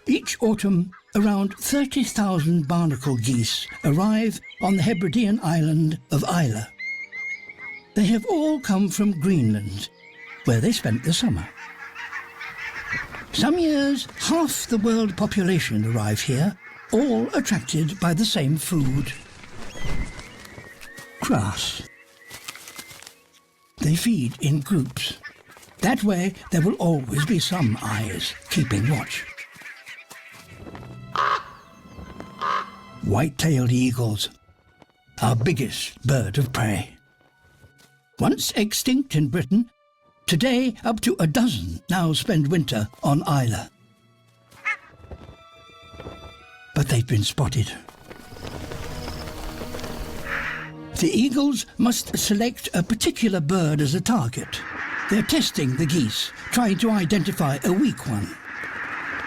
Each autumn, around 30,000 barnacle geese arrive on the Hebridean island of Islay. They have all come from Greenland, where they spent the summer. Some years, half the world population arrive here, all attracted by the same food: grass. They feed in groups. That way, there will always be some eyes keeping watch. White-tailed eagles, our biggest bird of prey. Once extinct in Britain, today up to a dozen now spend winter on Islay. But they've been spotted. The eagles must select a particular bird as a target. They're testing the geese, trying to identify a weak one.